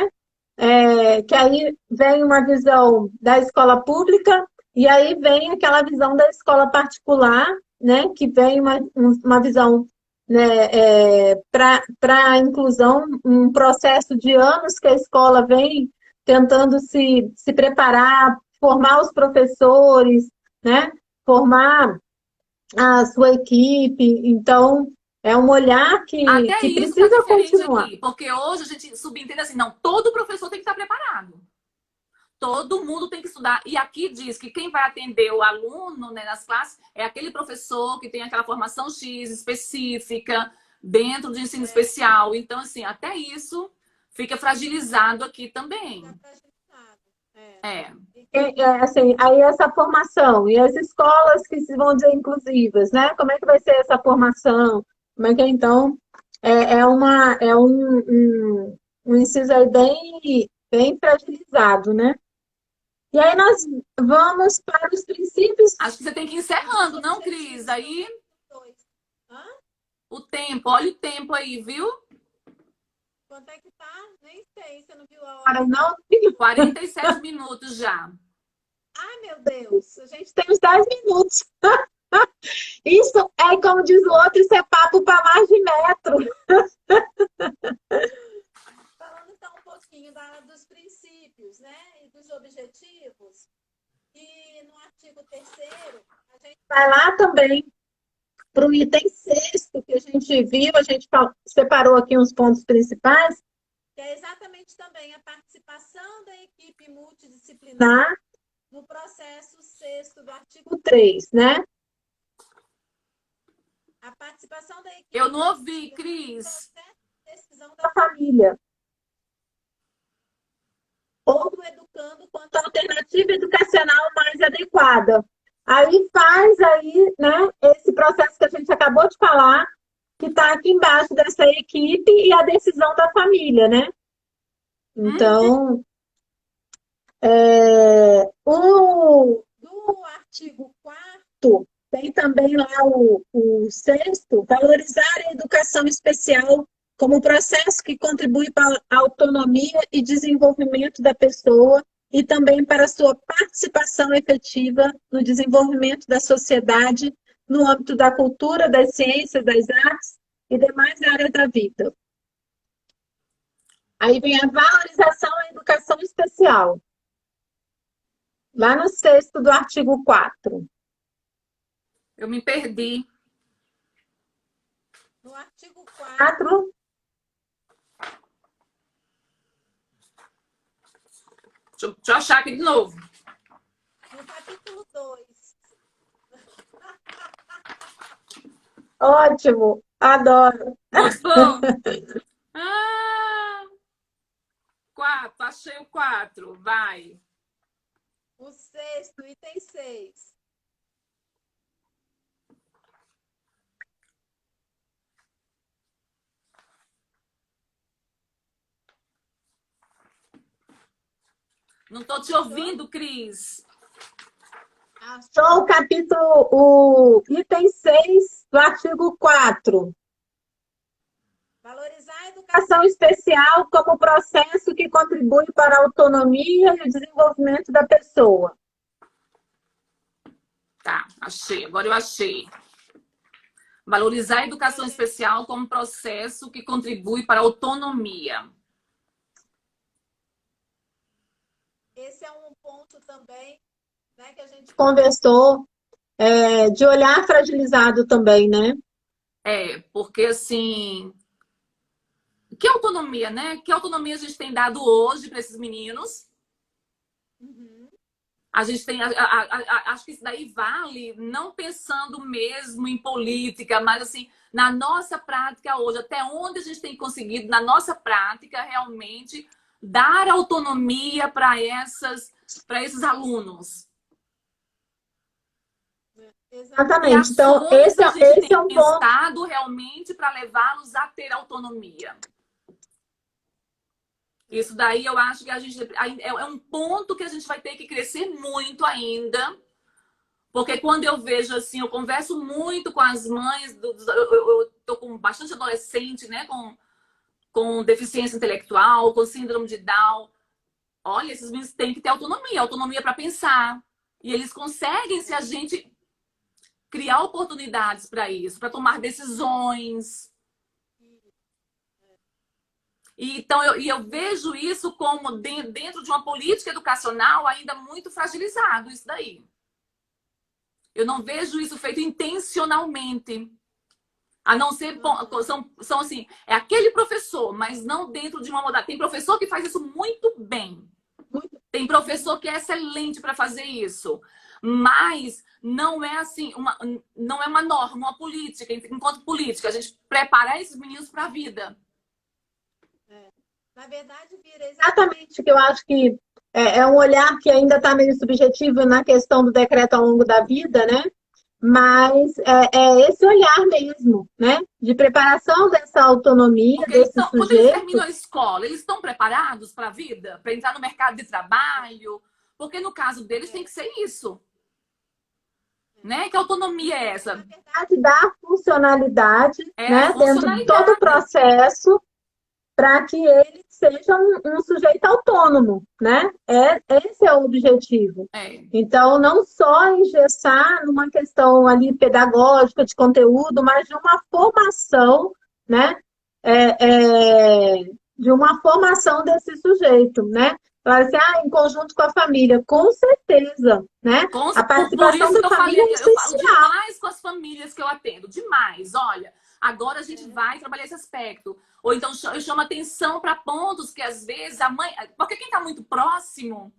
Que aí vem uma visão da escola pública e aí vem aquela visão da escola particular, né? Que vem uma visão, né, para a inclusão, um processo de anos que a escola vem tentando se preparar, formar os professores, né? Formar a sua equipe. Então, é um olhar Até que isso tá precisa diferente continuar. aqui. Porque hoje a gente subentende assim, não, todo professor tem que estar preparado. Todo mundo tem que estudar. E aqui diz que quem vai atender o aluno, né, nas classes é aquele professor que tem aquela formação X específica dentro do ensino especial. Então, assim, até isso fica fragilizado aqui também. É. Assim, aí essa formação e as escolas que se vão dizer inclusivas, né? Como é que vai ser essa formação? Como é que então um inciso aí bem fragilizado, né? E aí nós vamos para os princípios Acho que você tem que ir e os encerrando, não, Cris? objetivos do Aí capítulo 2. Hã? o tempo, olha o tempo aí, viu? Quanto é que tá? Nem sei, você não viu a hora, não? 47 minutos já. Ai, meu Deus, a gente tem uns 10 minutos. Isso é, como diz o outro, isso é papo para mais de metro. Falando então um pouquinho dos princípios, né, e dos objetivos, e no artigo 3º, a gente vai lá também para o item 6º que a gente viu, a gente separou aqui uns pontos principais, que é exatamente também a participação da equipe multidisciplinar no processo 6º do artigo 3, né? A participação da equipe Eu não ouvi, multidisciplinar no Cris. processo de decisão da família, ou do educando quanto à alternativa educacional mais adequada. Aí faz aí, né, esse processo que a gente acabou de falar, que está aqui embaixo dessa equipe e a decisão da família, né? Então, do artigo 4º, tem também lá o 6º, valorizar a educação especial como processo que contribui para a autonomia e desenvolvimento da pessoa e também para a sua participação efetiva no desenvolvimento da sociedade no âmbito da cultura, das ciências, das artes e demais áreas da vida. Aí vem a valorização à educação especial, lá no 6º do artigo 4º. Eu me perdi. No artigo 4º, Deixa eu achar aqui de novo. no capítulo 2. Ótimo, adoro. Gostou? Ah, 4, achei o 4. Vai. O 6º, item 6. Não estou te ouvindo, Cris. Achou o capítulo, o item 6 do artigo 4. Valorizar a educação especial como processo que contribui para a autonomia e o desenvolvimento da pessoa. Tá, achei. Agora eu achei. Valorizar a educação especial como processo que contribui para a autonomia. Esse é um ponto também, né, que a gente conversou, de olhar fragilizado também, né? Porque assim, que autonomia, né? Que autonomia a gente tem dado hoje para esses meninos? Uhum. A gente tem, acho que isso daí vale, não pensando mesmo em política, mas assim, na nossa prática hoje, até onde a gente tem conseguido, na nossa prática, realmente dar autonomia para esses alunos. Que Exatamente. Então, ações a gente esse tem é um ponto. pensado realmente para levá-los a ter autonomia? Isso daí eu acho que a gente é um ponto que a gente vai ter que crescer muito ainda, porque quando eu vejo assim, eu converso muito com as mães, eu tô com bastante adolescente, né, com deficiência intelectual, com síndrome de Down. Olha, esses meninos têm que ter autonomia, autonomia para pensar. E eles conseguem se a gente criar oportunidades para isso, para tomar decisões. E, então, eu vejo isso como dentro de uma política educacional ainda muito fragilizado, isso daí. Eu não vejo isso feito intencionalmente. A não ser, são assim, é aquele professor, mas não dentro de uma modalidade. Tem professor que faz isso muito bem. Tem professor que é excelente para fazer isso. Mas não é assim, não é uma norma, uma política, enquanto política, a gente preparar esses meninos para a vida. Na verdade, vira exatamente o que eu acho que é um olhar que ainda está meio subjetivo na questão do decreto ao longo da vida, né? Mas é esse olhar mesmo, né? De preparação dessa autonomia Porque desse quando eles sujeito. terminam a escola, eles estão preparados para a vida? Para entrar no mercado de trabalho? Porque no caso deles tem que ser isso. Né? Que autonomia é Na essa? verdade, dar funcionalidade, É a né? Dentro de todo o funcionalidade. processo para que ele seja um sujeito autônomo, né? Esse é o objetivo. É. Então, não só engessar numa questão ali pedagógica, de conteúdo, mas de uma formação, né? De uma formação desse sujeito, né? Claro assim, em conjunto com a família, com certeza, né? A Por participação isso da que eu família falei, é eu falo essencial. demais com as famílias que eu atendo, demais. Olha, agora a gente vai trabalhar esse aspecto. Ou então eu chamo atenção para pontos que às vezes a mãe. Porque quem está muito próximo,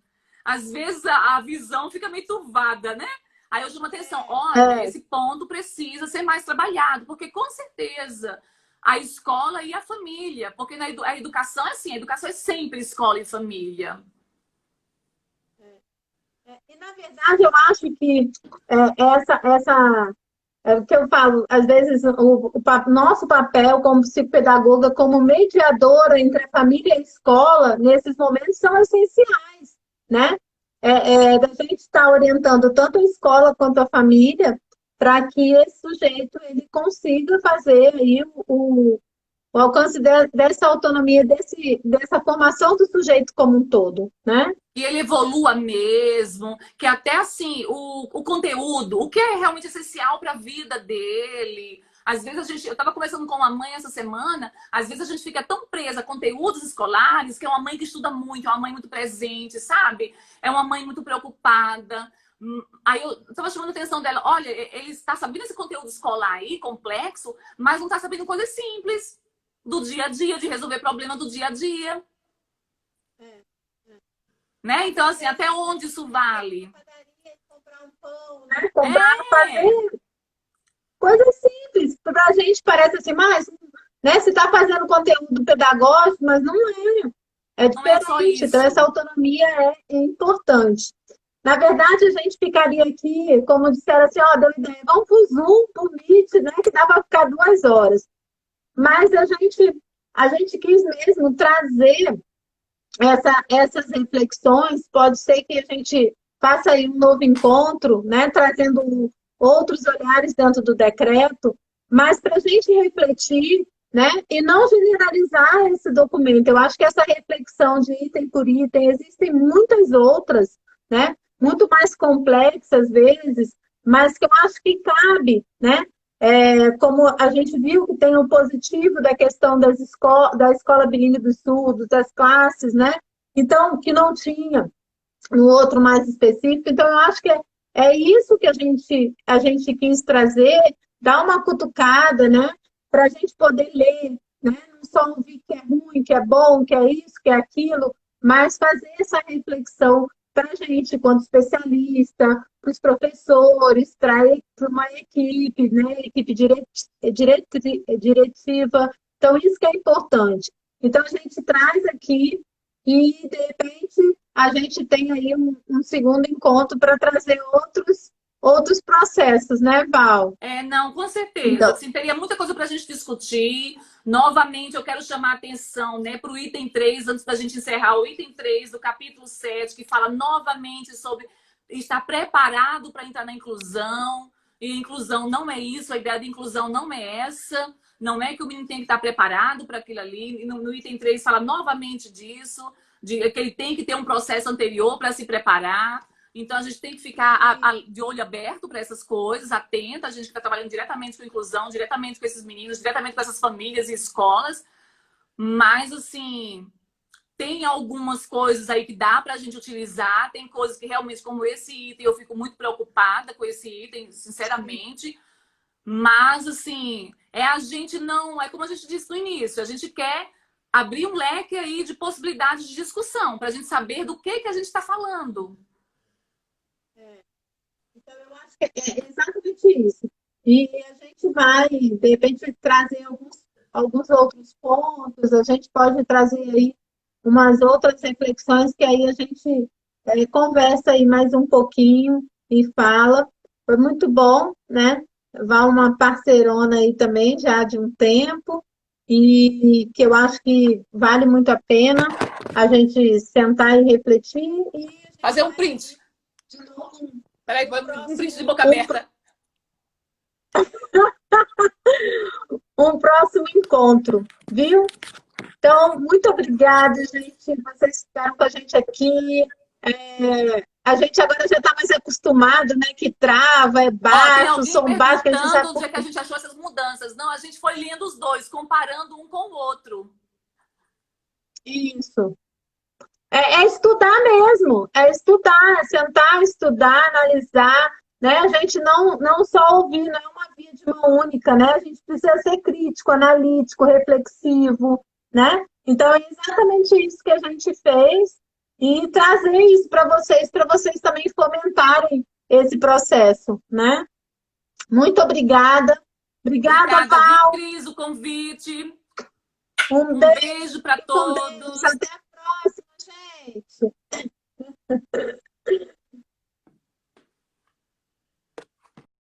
às vezes a visão fica meio turvada, né? Aí eu chamo atenção, olha, É, esse ponto precisa ser mais trabalhado, porque com certeza a escola e a família, porque a educação é assim, a educação é sempre escola e família. e, na verdade, eu acho que essa é o que eu falo, às vezes, nosso papel como psicopedagoga, como mediadora entre a família e a escola, nesses momentos, são essenciais, né? Da gente estar orientando tanto a escola quanto a família para que esse sujeito ele consiga fazer aí o alcance dessa autonomia, dessa formação do sujeito como um todo, né? E ele evolua mesmo, que até assim, o conteúdo, o que é realmente essencial para a vida dele. Às vezes eu estava conversando com uma mãe essa semana, às vezes a gente fica tão presa a conteúdos escolares, que é uma mãe que estuda muito, é uma mãe muito presente, sabe? É uma mãe muito preocupada. Aí eu estava chamando a atenção dela, olha, ele está sabendo esse conteúdo escolar aí, complexo, mas não está sabendo coisas simples do dia a dia, de resolver problema do dia a dia. Né? Então, assim, até onde isso vale? Comprar um pão, né? Comprar, É, fazer coisas simples. Para a gente parece assim, mas né, você está fazendo conteúdo pedagógico, mas não é. É não é só diferente. Então, essa isso. autonomia é importante. Na verdade, a gente ficaria aqui, como disseram assim, ó, deu ideia, vamos pro Zoom, pro Meet, né, que dá para ficar 2 horas. Mas a gente quis mesmo trazer essas reflexões. Pode ser que a gente faça aí um novo encontro, né, trazendo outros olhares dentro do decreto, mas para a gente refletir, né, e não generalizar esse documento. Eu acho que essa reflexão de item por item, existem muitas outras, né, muito mais complexas às vezes, mas que eu acho que cabe, né, como a gente viu que tem o positivo da questão da escola bilíngue dos surdos, das classes, né? Então, que não tinha no outro mais específico. Então, eu acho que é isso que a gente quis trazer, dar uma cutucada, né? Para a gente poder ler, né? Não só ouvir que é ruim, que é bom, que é isso, que é aquilo, mas fazer essa reflexão para a gente, enquanto especialista, para os professores, para uma equipe, né? Equipe diretiva. Então, isso que é importante. Então, a gente traz aqui e, de repente, a gente tem aí um segundo encontro para trazer outros processos, né, Val? Não, com certeza. Então, Assim, teria muita coisa para a gente discutir. Novamente, eu quero chamar a atenção, né, para o item 3 antes da gente encerrar o item 3 do capítulo 7 que fala novamente sobre estar preparado para entrar na inclusão. E inclusão não é isso, a ideia de inclusão não é essa. Não é que o menino tem que estar preparado para aquilo ali. E no item 3 fala novamente disso, de que ele tem que ter um processo anterior para se preparar. Então, a gente tem que ficar de olho aberto para essas coisas, atenta. A gente está trabalhando diretamente com inclusão, diretamente com esses meninos, diretamente com essas famílias e escolas. Mas, assim, tem algumas coisas aí que dá para a gente utilizar. Tem coisas que realmente, como esse item, eu fico muito preocupada com esse item, sinceramente. Mas, assim, a gente não... É como a gente disse no início, a gente quer abrir um leque aí de possibilidades de discussão, para a gente saber do que a gente está falando. então, eu acho que é exatamente isso. E a gente vai, de repente, trazer alguns outros pontos, a gente pode trazer aí umas outras reflexões que aí a gente conversa aí mais um pouquinho e fala. Foi muito bom, né? Vai uma parceirona aí também, já de um tempo, e que eu acho que vale muito a pena a gente sentar e refletir e a gente Fazer um vai print. de novo Peraí, um print de boca um, aberta. um próximo encontro, viu? Então, muito obrigada, gente. Vocês ficaram com a gente aqui. A gente agora já está mais acostumado, né? Que trava, é Ó, tem baixo, alguém som baixo, que a gente sabe perguntando onde por é que a quê. gente achou essas mudanças. Não, a gente foi lendo os dois, comparando um com o outro. Isso. É estudar mesmo, é estudar, é sentar, estudar, analisar, né? A gente não só ouvir, não é uma via de mão única, né? A gente precisa ser crítico, analítico, reflexivo, né? Então é exatamente isso que a gente fez e trazer isso para vocês também fomentarem esse processo, né? Muito obrigada. Obrigada, Obrigada, viu, Val. Cris, o convite. Um Um beijo, beijo para fique com Deus. todos. Até